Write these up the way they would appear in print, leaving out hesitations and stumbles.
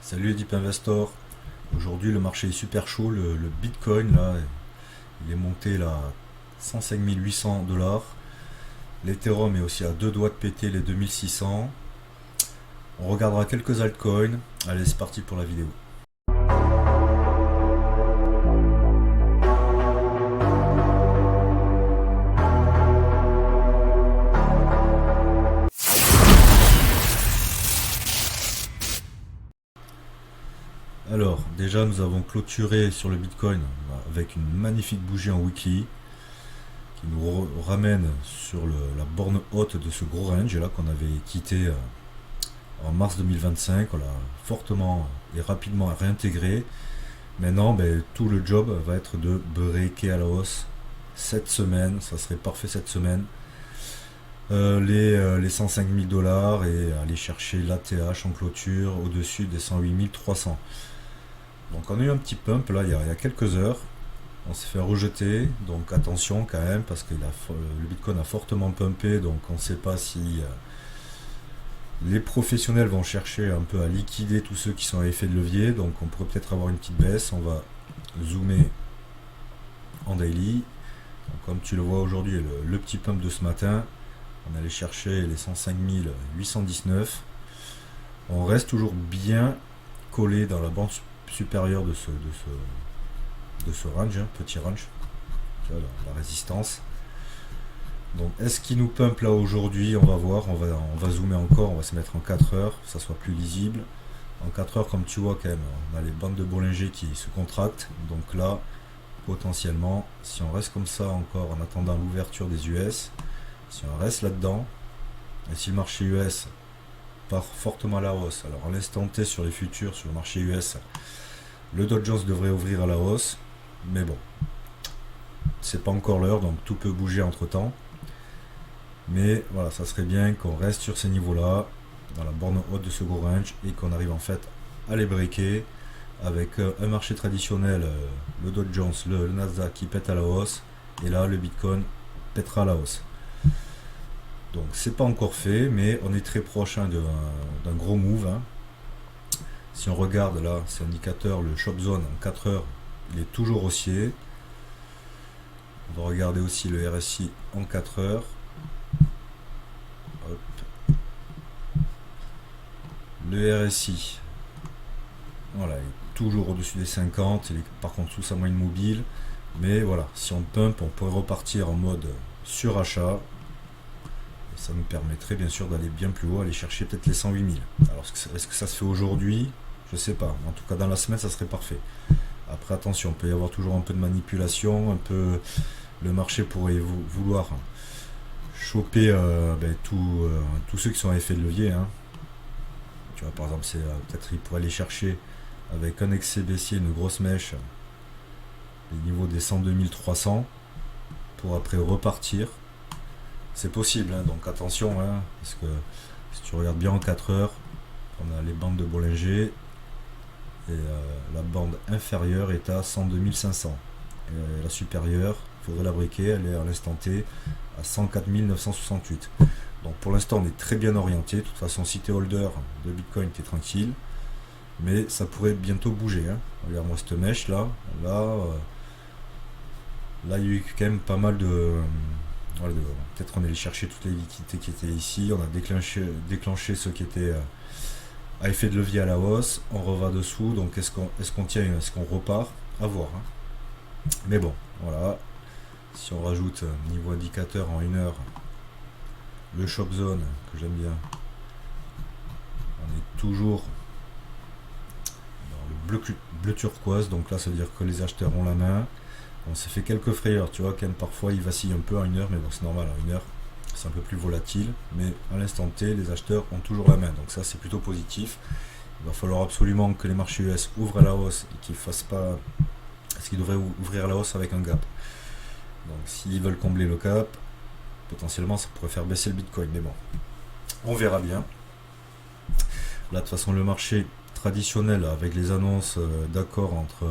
Salut les Deep Investor. Aujourd'hui le marché est super chaud, le Bitcoin là, il est monté là à 105 800 dollars. L'Ethereum est aussi à deux doigts de péter les 2600. On regardera quelques altcoins. Allez, c'est parti pour la vidéo. Alors, déjà nous avons clôturé sur le Bitcoin avec une magnifique bougie en weekly qui nous ramène sur la borne haute de ce gros range là qu'on avait quitté en mars 2025. On l'a fortement et rapidement réintégré. Maintenant, tout le job va être de breaker à la hausse cette semaine. Ça serait parfait cette semaine. Les 105 000 dollars et aller chercher l'ATH en clôture au-dessus des 108 300. Donc on a eu un petit pump là il y a quelques heures. On s'est fait rejeter, donc attention quand même parce que le Bitcoin a fortement pumpé, donc on ne sait pas si les professionnels vont chercher un peu à liquider tous ceux qui sont à effet de levier, donc on pourrait peut-être avoir une petite baisse. On va zoomer en daily. Donc, comme tu le vois aujourd'hui, le petit pump de ce matin, on allait chercher les 105 819. On reste toujours bien collé dans la bande supérieure de ce range, petit range, la résistance. Donc est-ce qu'il nous pump là aujourd'hui? On va voir, on va zoomer encore, on va se mettre en 4 heures, que ça soit plus lisible. En 4 heures, comme tu vois quand même, on a les bandes de Bollinger qui se contractent. Donc là, potentiellement, si on reste comme ça encore en attendant l'ouverture des US, si on reste là-dedans, et si le marché US part fortement à la hausse, alors à l'instant T sur les futurs, sur le marché US, le Dow Jones devrait ouvrir à la hausse, mais bon, c'est pas encore l'heure, donc tout peut bouger entre temps. Mais voilà, ça serait bien qu'on reste sur ces niveaux-là, dans la borne haute de ce gros range, et qu'on arrive en fait à les breaker avec un marché traditionnel, le Dow Jones, le Nasdaq qui pète à la hausse, et là le Bitcoin pètera à la hausse. Donc c'est pas encore fait, mais on est très proche d'un gros move. Si on regarde là, cet indicateur, le Shop Zone en 4 heures, il est toujours haussier. On va regarder aussi le RSI en 4 heures. Hop. Le RSI, voilà, il est toujours au-dessus des 50. Il est par contre sous sa moyenne mobile. Mais voilà, si on pump, on pourrait repartir en mode surachat. Ça nous permettrait bien sûr d'aller bien plus haut, aller chercher peut-être les 108 000. Alors est-ce que ça se fait aujourd'hui? Je sais pas. En tout cas dans la semaine ça serait parfait. Après attention, il peut y avoir toujours un peu de manipulation, un peu le marché pourrait vouloir choper tous ceux qui sont à effet de levier. Tu vois, par exemple, peut-être il pourrait aller chercher avec un excès baissier, une grosse mèche, les niveaux des 102 300 pour après repartir. C'est possible, donc attention, parce que si tu regardes bien en 4 heures, on a les bandes de Bollinger et la bande inférieure est à 102 500. Et la supérieure, il faudrait la briquer, elle est à l'instant T à 104 968. Donc pour l'instant, on est très bien orienté. De toute façon, si tu es holder de Bitcoin, tu es tranquille. Mais ça pourrait bientôt bouger. Regarde-moi cette mèche là. Là, il y a eu quand même pas mal de. Peut-être on est allé chercher toutes les liquidités qui étaient ici. On a déclenché ceux qui étaient à effet de levier à la hausse. On revient dessous. Donc est-ce qu'on tient, est-ce qu'on repart? À voir. Mais bon, voilà. Si on rajoute niveau indicateur en 1 heure, le Shop Zone que j'aime bien, on est toujours dans le bleu turquoise. Donc là, ça veut dire que les acheteurs ont la main. On s'est fait quelques frayeurs, tu vois, quand même parfois il vacille un peu à 1 heure, mais bon c'est normal, à 1 heure c'est un peu plus volatile, mais à l'instant T, les acheteurs ont toujours la main, donc ça c'est plutôt positif. Il va falloir absolument que les marchés US ouvrent à la hausse et qu'ils fassent pas, est-ce qu'ils devraient ouvrir à la hausse avec un gap. Donc s'ils veulent combler le gap, potentiellement ça pourrait faire baisser le Bitcoin, mais bon, on verra bien. Là de toute façon le marché traditionnel avec les annonces d'accord entre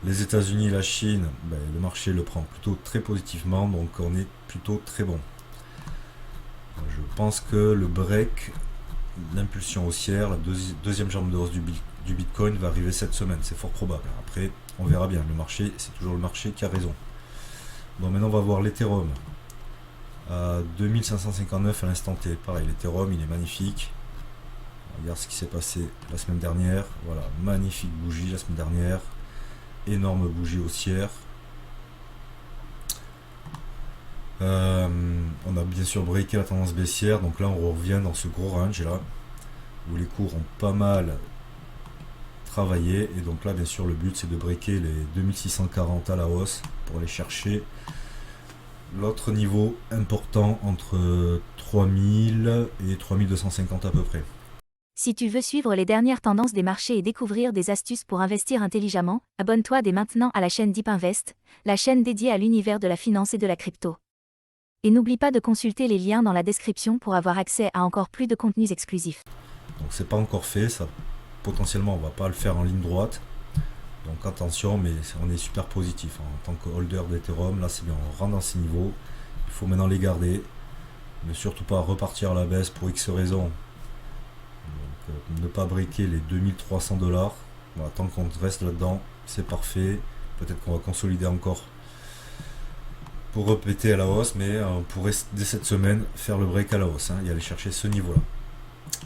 les États-Unis et la Chine, le marché le prend plutôt très positivement, donc on est plutôt très bon. Je pense que le break l'impulsion haussière, la deuxième jambe de hausse du Bitcoin va arriver cette semaine, c'est fort probable. Après, on verra bien, le marché, c'est toujours le marché qui a raison. Bon, maintenant on va voir l'Ethereum à 2559 à l'instant T. Pareil, l'Ethereum il est magnifique. Regarde ce qui s'est passé la semaine dernière. Voilà, magnifique bougie la semaine dernière. Énorme bougie haussière. On a bien sûr breaké la tendance baissière. Donc là, on revient dans ce gros range là où les cours ont pas mal travaillé. Et donc là, bien sûr, le but c'est de breaker les 2640 à la hausse pour aller chercher l'autre niveau important entre 3000 et 3250 à peu près. Si tu veux suivre les dernières tendances des marchés et découvrir des astuces pour investir intelligemment, abonne-toi dès maintenant à la chaîne Deep Invest, la chaîne dédiée à l'univers de la finance et de la crypto. Et n'oublie pas de consulter les liens dans la description pour avoir accès à encore plus de contenus exclusifs. Donc c'est pas encore fait, ça potentiellement on va pas le faire en ligne droite. Donc attention, mais on est super positif en tant que holder d'Ethereum. Là c'est bien, on rentre dans ces niveaux. Il faut maintenant les garder. Ne surtout pas repartir à la baisse pour X raisons. Donc, ne pas breaker les 2300 $. Voilà, tant qu'on reste là-dedans, c'est parfait. Peut-être qu'on va consolider encore pour répéter à la hausse, mais on pourrait dès cette semaine faire le break à la hausse et aller chercher ce niveau-là.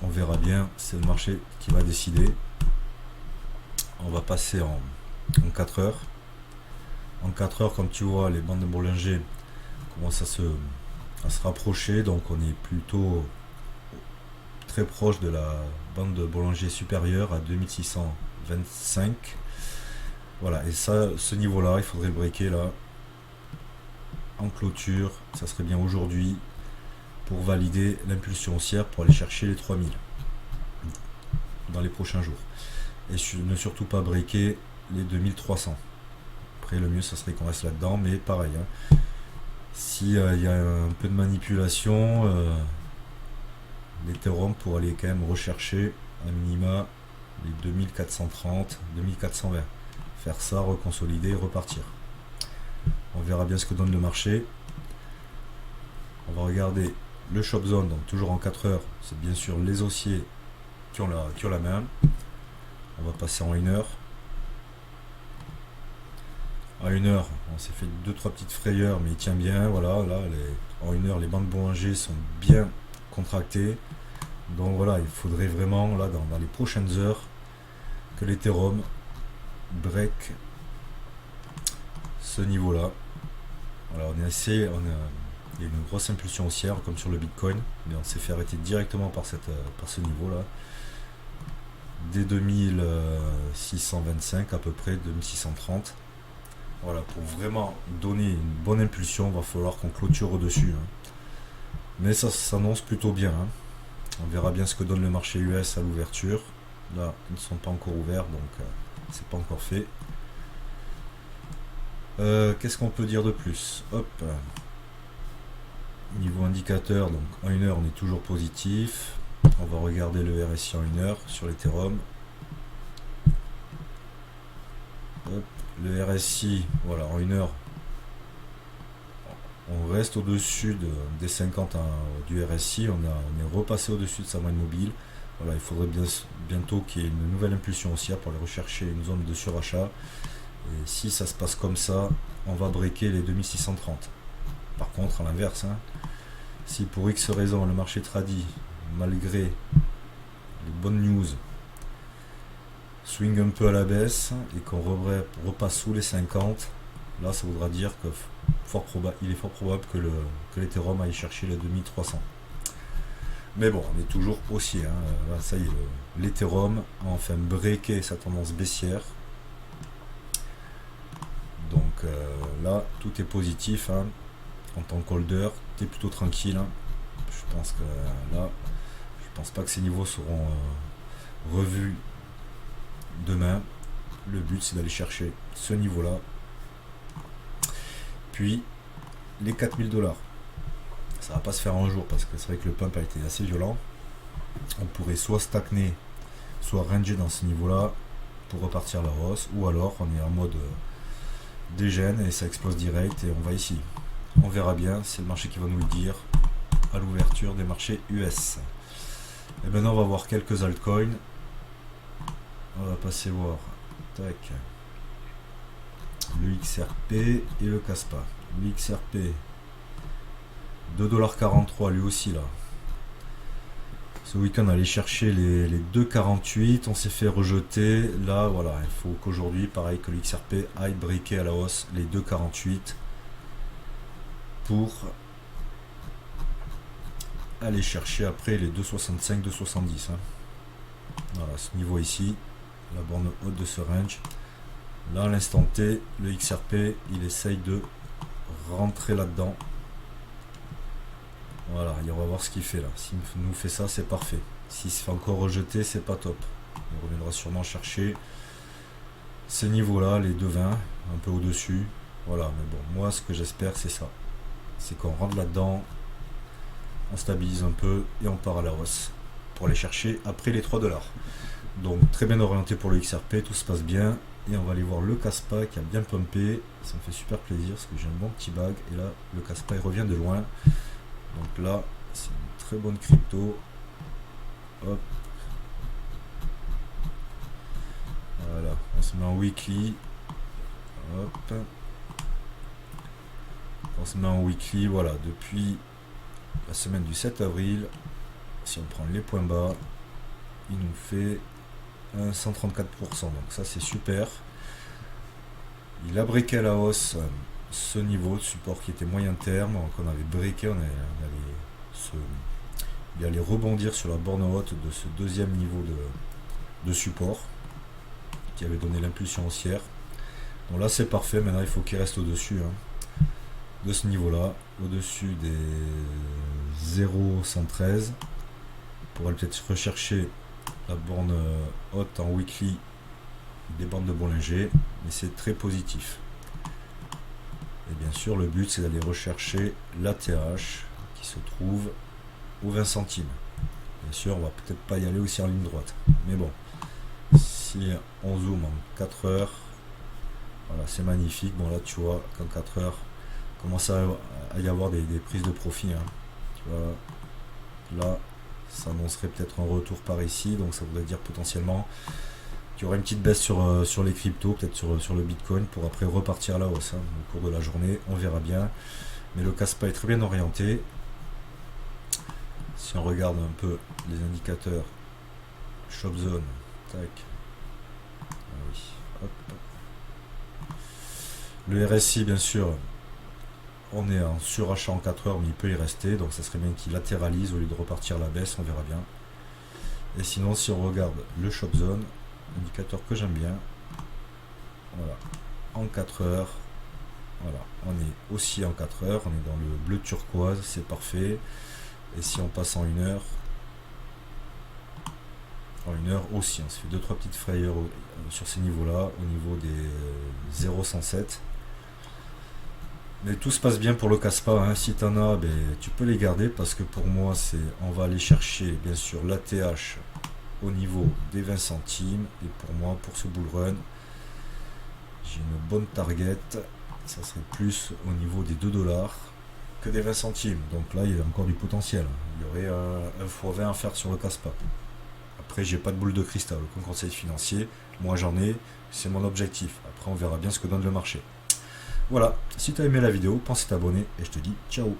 On verra bien, c'est le marché qui va décider. On va passer en 4 heures. En 4 heures, comme tu vois, les bandes de Bollinger commencent à se rapprocher, donc on est plutôt très proche de la bande de Bollinger supérieure à 2625. Voilà, et ça, ce niveau-là, il faudrait le breaker là en clôture. Ça serait bien aujourd'hui pour valider l'impulsion haussière pour aller chercher les 3000 dans les prochains jours. Et ne surtout pas breaker les 2300. Après, le mieux, ça serait qu'on reste là-dedans, mais pareil. S'il y a un peu de manipulation, l'Ethereum pour aller quand même rechercher un minima les 2430, 2420. Faire ça, reconsolider, repartir. On verra bien ce que donne le marché. On va regarder le shop zone, donc toujours en 4 heures. C'est bien sûr les haussiers qui ont la main. On va passer en 1 heure. En 1 heure, on s'est fait 2-3 petites frayeurs, mais il tient bien. Voilà, là, en 1 heure, les bandes Bollinger sont bien contractées. Donc voilà, il faudrait vraiment, là, dans les prochaines heures, que l'Ethereum break ce niveau-là. Voilà, il y a une grosse impulsion haussière, comme sur le Bitcoin, mais on s'est fait arrêter directement par ce niveau-là. Dès 2625 à peu près, 2630. Voilà, pour vraiment donner une bonne impulsion, il va falloir qu'on clôture au-dessus. Mais ça s'annonce plutôt bien. On verra bien ce que donne le marché US à l'ouverture. Là, ils ne sont pas encore ouverts, donc c'est pas encore fait. Qu'est-ce qu'on peut dire de plus? Hop. Niveau indicateur, donc en 1 heure, on est toujours positif. On va regarder le RSI en 1 heure sur l'Ethereum. Le RSI, voilà, en 1 heure, on reste au-dessus des 50 du RSI. On est repassé au-dessus de sa moyenne mobile. Voilà, il faudrait bientôt qu'il y ait une nouvelle impulsion haussière pour aller rechercher une zone de surachat. Et si ça se passe comme ça, on va breaker les 2630. Par contre, à l'inverse, si pour X raison le marché tradit, malgré les bonnes news, swing un peu à la baisse et qu'on repasse sous les 50, là ça voudra dire que il est fort probable que l'Ethereum aille chercher les 2300. Mais bon, on est toujours haussier. Là, ça y est, l'Ethereum a enfin breaké sa tendance baissière. Donc là, tout est positif. En tant qu'holder, tu es plutôt tranquille. Je pense que là, je pense pas que ces niveaux seront revus demain. Le but, c'est d'aller chercher ce niveau-là. Puis, les 4000 $. Ça va pas se faire en un jour parce que c'est vrai que le pump a été assez violent. On pourrait soit stagner, soit ranger dans ce niveau-là pour repartir à la hausse, ou alors on est en mode dégène et ça explose direct et on va ici. On verra bien, c'est le marché qui va nous le dire à l'ouverture des marchés US. Et maintenant on va voir quelques altcoins. On va passer voir. Tac. Le XRP et le Kaspa. Le XRP 2,43$ lui aussi là. Ce week-end on allait chercher les 2,48$, on s'est fait rejeter. Là voilà, il faut qu'aujourd'hui, pareil que le XRP aille breaker à la hausse les 2,48 pour aller chercher après les 2,65, 2,70. Voilà, ce niveau ici, la borne haute de ce range. Là à l'instant T, le XRP il essaye de rentrer là-dedans. Voilà, et on va voir ce qu'il fait là. S'il nous fait ça, c'est parfait. S'il se fait encore rejeter, c'est pas top. Il reviendra sûrement chercher ces niveaux-là, les 2,20, un peu au-dessus. Voilà, mais bon, moi, ce que j'espère, c'est ça. C'est qu'on rentre là-dedans, on stabilise un peu et on part à la hausse pour aller chercher après les 3$. Donc, très bien orienté pour le XRP, tout se passe bien. Et on va aller voir le Kaspa qui a bien pumpé. Ça me fait super plaisir parce que j'ai un bon petit bag. Et là, le Kaspa, il revient de loin. Donc là, c'est une très bonne crypto. Hop. Voilà, on se met en weekly. Hop. On se met en weekly, voilà, depuis la semaine du 7 avril. Si on prend les points bas, il nous fait un 134%. Donc ça, c'est super. Il a breaké à la hausse ce niveau de support qui était moyen terme, qu'on avait breaké, il allait rebondir sur la borne haute de ce deuxième niveau de support qui avait donné l'impulsion haussière. Donc là c'est parfait, maintenant il faut qu'il reste au-dessus de ce niveau là, au-dessus des 0,113 pour aller peut-être rechercher la borne haute en weekly des bandes de Bollinger, mais c'est très positif. Et bien sûr, le but, c'est d'aller rechercher l'ATH qui se trouve aux 20 centimes. Bien sûr, on va peut-être pas y aller aussi en ligne droite. Mais bon, si on zoome en 4 heures, voilà, c'est magnifique. Bon, là, tu vois qu'en 4 heures, commence à y avoir des prises de profit. Tu vois, là, ça annoncerait peut-être un retour par ici. Donc, ça voudrait dire potentiellement qu'il y aurait une petite baisse sur les cryptos, peut-être sur le Bitcoin, pour après repartir à la hausse au cours de la journée. On verra bien. Mais le Kaspa est très bien orienté. Si on regarde un peu les indicateurs, Shop Zone, tac. Ah oui, hop. Le RSI, bien sûr, on est en surachat en 4 heures, mais il peut y rester. Donc ça serait bien qu'il latéralise au lieu de repartir à la baisse, on verra bien. Et sinon, si on regarde le Shop Zone, indicateur que j'aime bien, voilà, en 4 heures, voilà, on est aussi en 4 heures, on est dans le bleu turquoise, c'est parfait. Et si on passe en 1 heure, aussi, on se fait 2-3 petites frayeurs sur ces niveaux-là, au niveau des 0,107. Mais tout se passe bien pour le Kaspa, si tu en as, ben, tu peux les garder, parce que pour moi, on va aller chercher, bien sûr, l'ATH au niveau des 20 centimes. Et pour moi, pour ce bull run, j'ai une bonne target. Ça serait plus au niveau des 2$ que des 20 centimes. Donc là, il y a encore du potentiel. Il y aurait un x20 à faire sur le Kaspa. Après, j'ai pas de boule de cristal. Comme conseil financier, moi j'en ai. C'est mon objectif. Après, on verra bien ce que donne le marché. Voilà. Si tu as aimé la vidéo, pense à t'abonner et je te dis ciao.